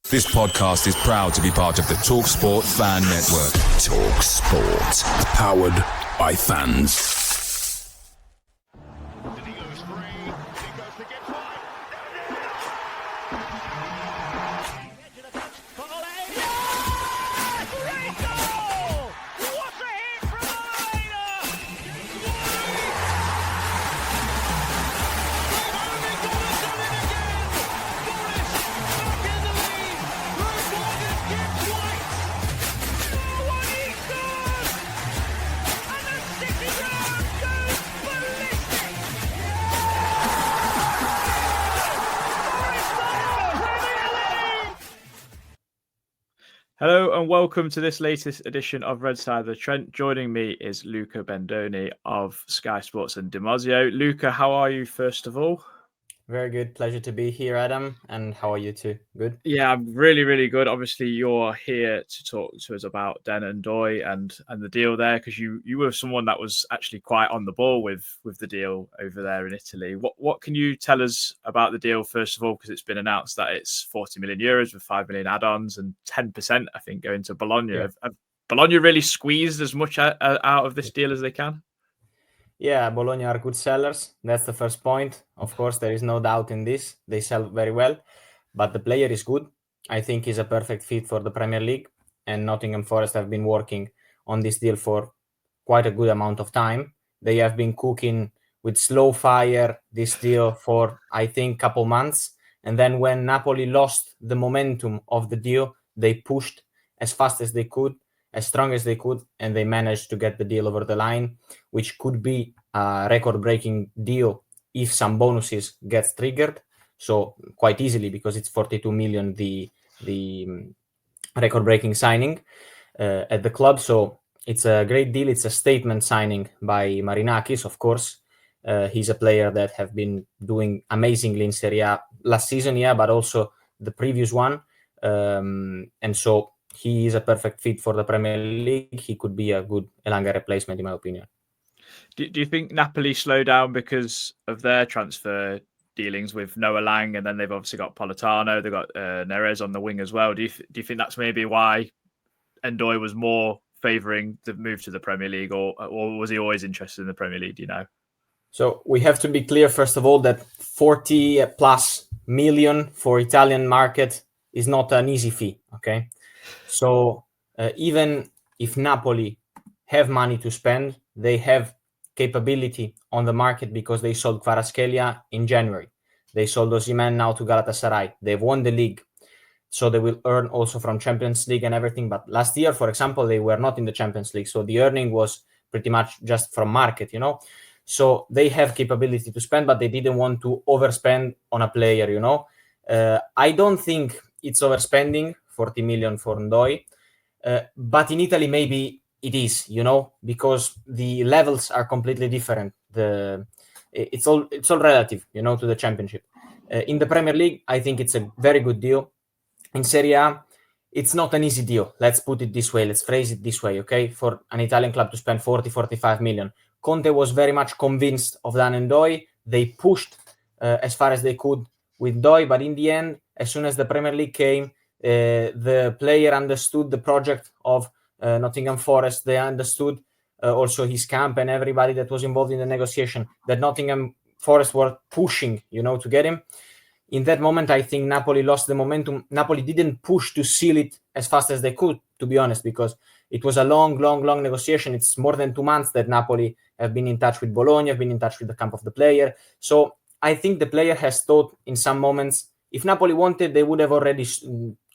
This podcast is proud to be part of the TalkSPORT Fan Network. TalkSPORT. Powered by fans. Hello and welcome to this latest edition of Red Side of the Trent. Joining me is Luca Bendoni of Sky Sports and Marzio. Luca, how are you first of all? Very good. Pleasure to be here, Adam. And how are you too? Good? Yeah, I'm really good. Obviously, you're here to talk to us about Dan Ndoye and the deal there, because you were someone that was actually quite on the ball with the deal over there in Italy. What can you tell us about the deal, first of all, because it's been announced that it's 40 million euros with 5 million add-ons and 10%, I think, going to Bologna. Yeah. Have Bologna really squeezed as much out of this deal as they can? Yeah, Bologna are good sellers. That's the first point. Of course, there is no doubt in this. They sell very well, but the player is good. I think he's a perfect fit for the Premier League, and Nottingham Forest have been working on this deal for quite a good amount of time. They have been cooking with slow fire this deal for, I think, couple months. And then when Napoli lost the momentum of the deal, they pushed as fast as they could, as strong as they could, and they managed to get the deal over the line, which could be a record-breaking deal if some bonuses gets triggered. So quite easily, because it's 42 million, the record-breaking signing at the club. So it's a great deal. It's a statement signing by Marinakis, of course. He's a player that have been doing amazingly in Serie A last season, but also the previous one. And so he is a perfect fit for the Premier League. He could be a good Elanga replacement, in my opinion. Do you think Napoli slow down because of their transfer dealings with Noah Lang, and then they've obviously got Politano, they've got Neres on the wing as well? Do you think that's maybe why Ndoye was more favouring the move to the Premier League, or was he always interested in the Premier League, do you know? So we have to be clear, first of all, that 40 plus million for Italian market is not an easy fee, okay? So even if Napoli have money to spend, they have capability on the market because they sold Kvaratskhelia in January. They sold Osimhen now to Galatasaray. They've won the league, so they will earn also from Champions League and everything. But last year, for example, they were not in the Champions League, so the earning was pretty much just from market, So they have capability to spend, but they didn't want to overspend on a player, I don't think it's overspending 40 million for Ndoye, but in Italy maybe it is, because the levels are completely different. It's all relative, to the Championship. In the Premier League, I think it's a very good deal. In Serie A, it's not an easy deal. Let's put it this way. Let's phrase it this way, okay? For an Italian club to spend 40, 45 million. Conte was very much convinced of Dan Ndoye. They pushed as far as they could with Ndoye, but in the end, as soon as the Premier League came, the player understood the project of Nottingham Forest. They understood also his camp and everybody that was involved in the negotiation, that Nottingham Forest were pushing, to get him. In that moment, I think Napoli lost the momentum. Napoli didn't push to seal it as fast as they could, to be honest, because it was a long negotiation. It's more than 2 months that Napoli have been in touch with Bologna, have been in touch with the camp of the player. So I think the player has thought in some moments, if Napoli wanted, they would have already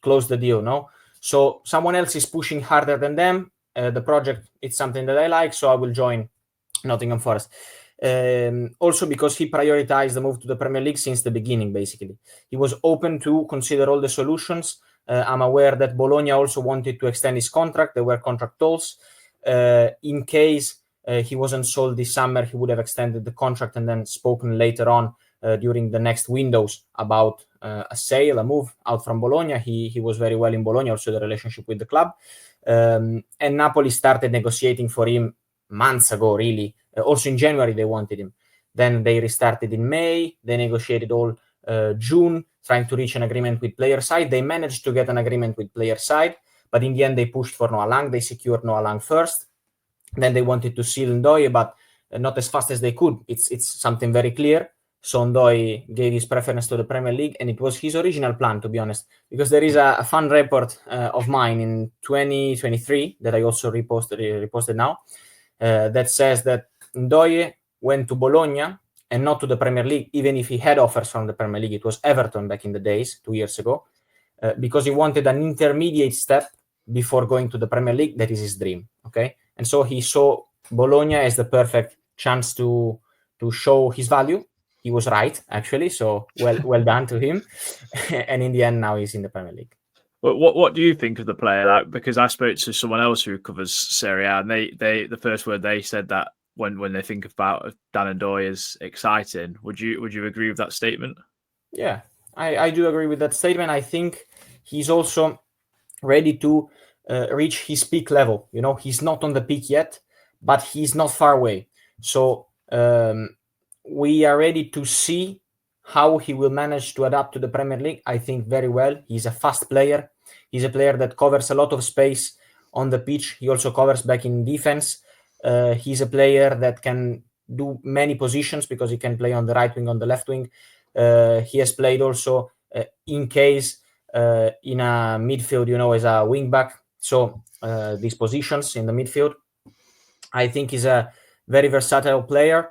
closed the deal, no? So someone else is pushing harder than them. The project, it's something that I like, so I will join Nottingham Forest. Also because he prioritized the move to the Premier League since the beginning, basically. He was open to consider all the solutions. I'm aware that Bologna also wanted to extend his contract. There were contract talks. In case he wasn't sold this summer, he would have extended the contract and then spoken later on during the next windows about a sale, a move out from Bologna. He was very well in Bologna, also the relationship with the club. And Napoli started negotiating for him months ago, really. Also in January, they wanted him. Then they restarted in May. They negotiated all June. trying to reach an agreement with player side. They managed to get an agreement with player side, but in the end they pushed for Noah Lang. They secured Noah Lang first. Then they wanted to seal Ndoye, but not as fast as they could. It's something very clear. So Ndoye gave his preference to the Premier League, and it was his original plan, to be honest, because there is a fun report of mine in 2023 that I also reposted now that says that Ndoye went to Bologna and not to the Premier League, even if he had offers from the Premier League. It was Everton back in the days, 2 years ago, because he wanted an intermediate step before going to the Premier League. That is his dream, okay? And so he saw Bologna as the perfect chance to show his value. He was right, actually. So well done to him. And in the end, now he's in the Premier League. But what do you think of the player? Like, because I spoke to someone else who covers Serie A, and they the first word they said that when they think about Dan Ndoye is exciting. Would you agree with that statement? Yeah, I do agree with that statement. I think he's also ready to reach his peak level. You know, he's not on the peak yet, but he's not far away. So we are ready to see how he will manage to adapt to the Premier League. I think very well. He's a fast player. He's a player that covers a lot of space on the pitch. He also covers back in defense. He's a player that can do many positions because he can play on the right wing, on the left wing. He has played also in case in a midfield, you know, as a wing back. So these positions in the midfield. I think he's a very versatile player.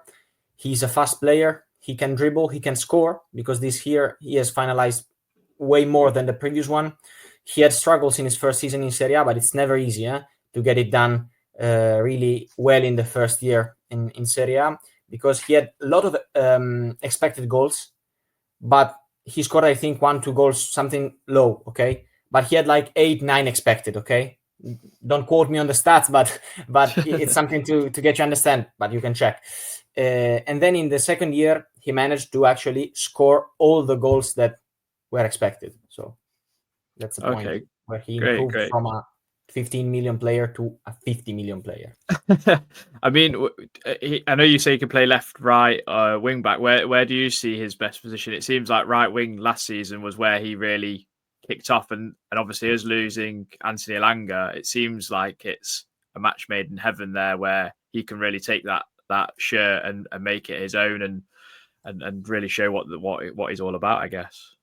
He's a fast player. He can dribble. He can score, because this year he has finalized way more than the previous one. He had struggles in his first season in Serie A, but it's never easy to get it done really well in the first year in Serie A, because he had a lot of expected goals, but he scored, I think, 1-2 goals, something low, okay? But he had like 8-9 expected, okay? Don't quote me on the stats, but it's something to get you understand, but you can check. And then in the second year, he managed to actually score all the goals that were expected. So that's the point where he improved from a 15 million player to a 50 million player. I mean, I know you say he can play left, right, wing back. Where do you see his best position? It seems like right wing last season was where he really kicked off, and obviously as losing Anthony Elanga, it seems like it's a match made in heaven there, where he can really take that shirt and make it his own and really show what he's all about, I guess.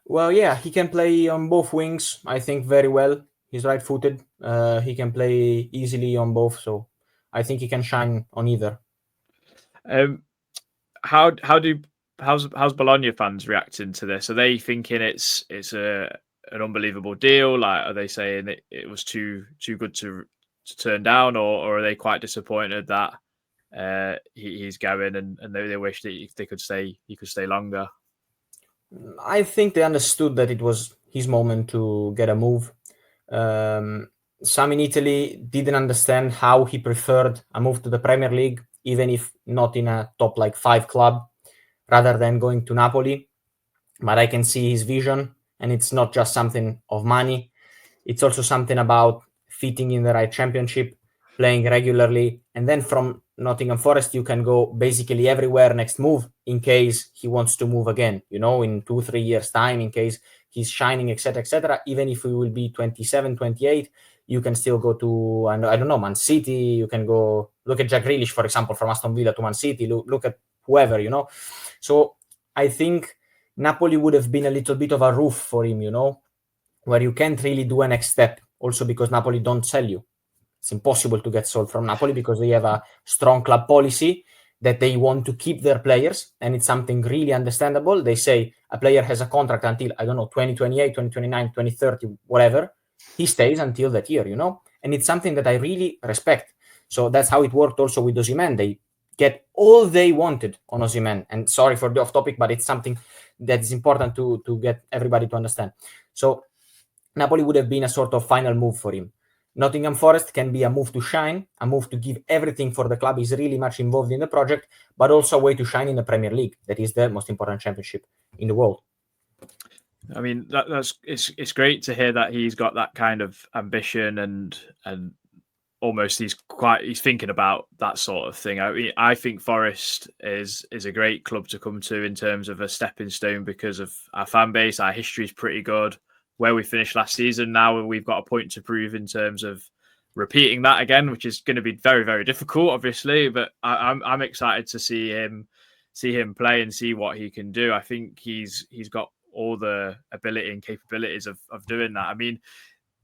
Well, yeah, he can play on both wings, I think, very well. He's right-footed. He can play easily on both, so I think he can shine on either. How's Bologna fans reacting to this? Are they thinking it's an unbelievable deal? Like, are they saying it was too good to turn down, or are they quite disappointed that he's going and they wish that if they could stay, he could stay longer? I think they understood that it was his moment to get a move. Some in Italy didn't understand how he preferred a move to the Premier League, even if not in a top 5 club, rather than going to Napoli. But I can see his vision, and it's not just something of money. It's also something about fitting in the right championship, playing regularly, and then from Nottingham Forest you can go basically everywhere next move in case he wants to move again, in 2-3 years time, in case he's shining, etc. Even if he will be 27, 28, you can still go to, I don't know, Man City. You can go look at Jack Grealish, for example, from Aston Villa to Man City. Look at whoever, So I think Napoli would have been a little bit of a roof for him, where you can't really do a next step. Also because Napoli don't sell you. It's impossible to get sold from Napoli because they have a strong club policy that they want to keep their players, and it's something really understandable. They say a player has a contract until, 2028, 2029, 2030, whatever. He stays until that year, and it's something that I really respect. So that's how it worked also with Osimhen. They get all they wanted on Osimhen. And sorry for the off topic, but it's something that is important to get everybody to understand. So Napoli would have been a sort of final move for him. Nottingham Forest can be a move to shine, a move to give everything for the club. He's really much involved in the project, but also a way to shine in the Premier League. That is the most important championship in the world. I mean, it's great to hear that he's got that kind of ambition and almost he's thinking about that sort of thing. I mean, I think Forest is a great club to come to in terms of a stepping stone because of our fan base. Our history is pretty good. Where we finished last season, now we've got a point to prove in terms of repeating that again, which is going to be very, very difficult, obviously. But I'm excited to see him play and see what he can do. I think he's got all the ability and capabilities of doing that. I mean,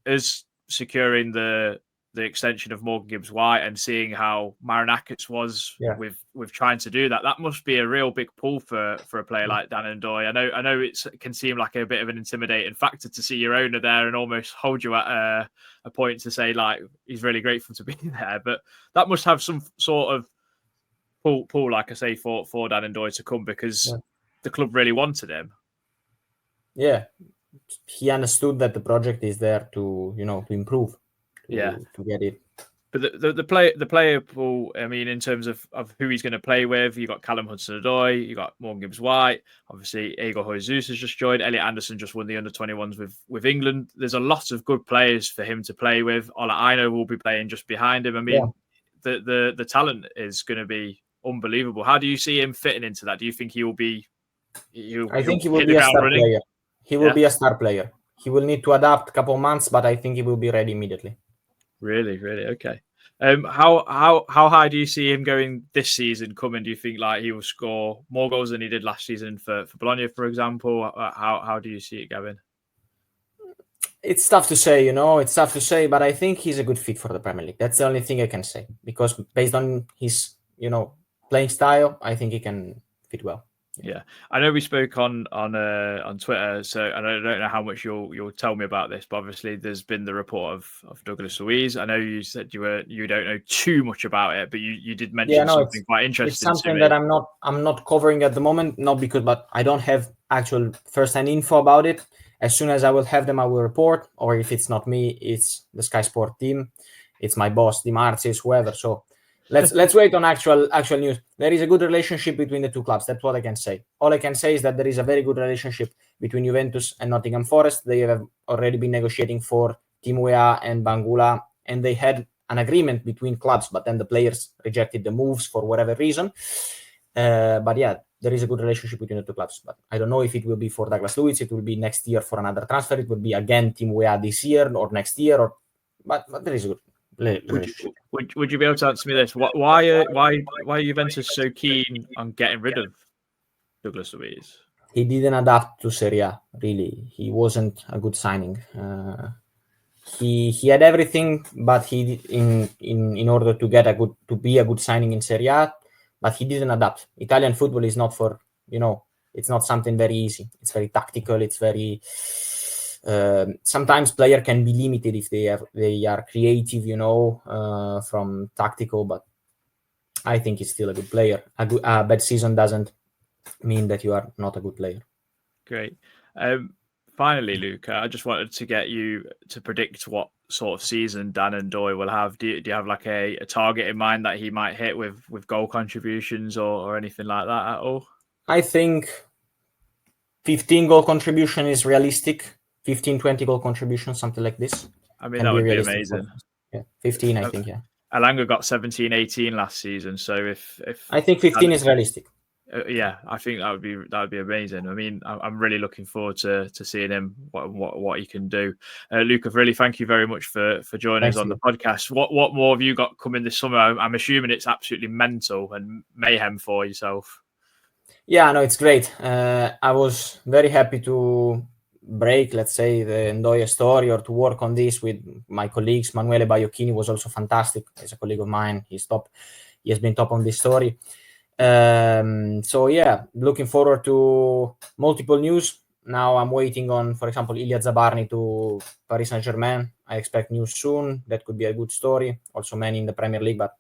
as securing the extension of Morgan Gibbs-White and seeing how Marinakis was with trying to do that, that must be a real big pull for a player like Dan Ndoye. I know it can seem like a bit of an intimidating factor to see your owner there and almost hold you at a point to say like he's really grateful to be there, but that must have some sort of pull, like I say, for Dan Ndoye to come because the club really wanted him. Yeah, he understood that the project is there to to improve. To get it. But the player pool, I mean, in terms of who he's going to play with, you got Callum Hudson-Odoi, you got Morgan Gibbs-White, obviously Igor Jesus has just joined, Elliot Anderson just won the under-21s with England. There's a lot of good players for him to play with. Ola Aina will be playing just behind him. I mean, the talent is going to be unbelievable. How do you see him fitting into that? Do you think he will be? I think he will be a star player. He will be a star player. He will need to adapt a couple of months, but I think he will be ready immediately. Really? Okay. How high do you see him going this season coming? Do you think like he will score more goals than he did last season for Bologna, for example? How do you see it going? It's tough to say, It's tough to say, but I think he's a good fit for the Premier League. That's the only thing I can say because based on his, playing style, I think he can fit well. Yeah, I know we spoke on Twitter, so and I don't know how much you'll tell me about this, but obviously there's been the report of Douglas Luiz. I know you said you don't know too much about it, but you did mention something quite interesting. It's something that I'm not covering at the moment, not because, but I don't have actual first-hand info about it. As soon as I will have them, I will report. Or if it's not me, it's the Sky Sport team, it's my boss, the Marzio, whoever. So. Let's wait on actual news. There is a good relationship between the two clubs. That's what I can say. All I can say is that there is a very good relationship between Juventus and Nottingham Forest. They have already been negotiating for Team Weah and Bangula, and they had an agreement between clubs, but then the players rejected the moves for whatever reason. But yeah, there is a good relationship between the two clubs. But I don't know if it will be for Douglas Luiz. It will be next year for another transfer. It will be again Team Weah this year or next year. But there is a good. Would you be able to answer me this? Why are Juventus so keen on getting rid of Douglas Luiz? He didn't adapt to Serie A, really. He wasn't a good signing. He had everything, but he in order to be a good signing in Serie A, but he didn't adapt. Italian football is not for it's not something very easy. It's very tactical. It's very sometimes player can be limited if they are creative, from tactical. But I think he's still a good player. A bad season doesn't mean that you are not a good player. Great. Finally, Luca, I just wanted to get you to predict what sort of season Dan Ndoye will have. Do you have like a target in mind that he might hit with goal contributions or anything like that at all? I think 15 goal contribution is realistic. 15, 20 goal contribution, something like this. I mean, that would be amazing. Yeah, 15, I think, yeah. Elanga got 17, 18 last season, so if I think 15 is realistic. Yeah, I think that would be amazing. I mean, I'm really looking forward to seeing him what he can do. Luca, really, thank you very much for joining us on the podcast. What more have you got coming this summer? I'm assuming it's absolutely mental and mayhem for yourself. Yeah, no, it's great. I was very happy to break, let's say, the Ndoye story or to work on this with my colleagues. Manuele Baiocchini was also fantastic. He's a colleague of mine. He has been top on this story. So yeah, looking forward to multiple news. Now I'm waiting on, for example, Ilya Zabarny to Paris Saint-Germain. I expect news soon. That could be a good story. Also many in the Premier League, but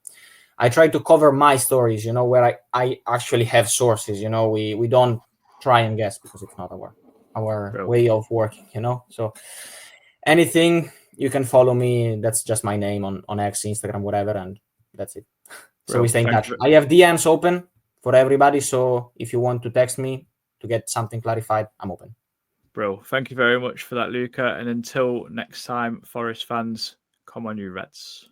I try to cover my stories, where I actually have sources. We don't try and guess because it's not our way of working, So anything, you can follow me. That's just my name on X, Instagram, whatever, and that's it. So we stay in touch. I have DMs open for everybody. So if you want to text me to get something clarified, I'm open. Bro, thank you very much for that, Luca. And until next time, Forest fans, come on, you Reds.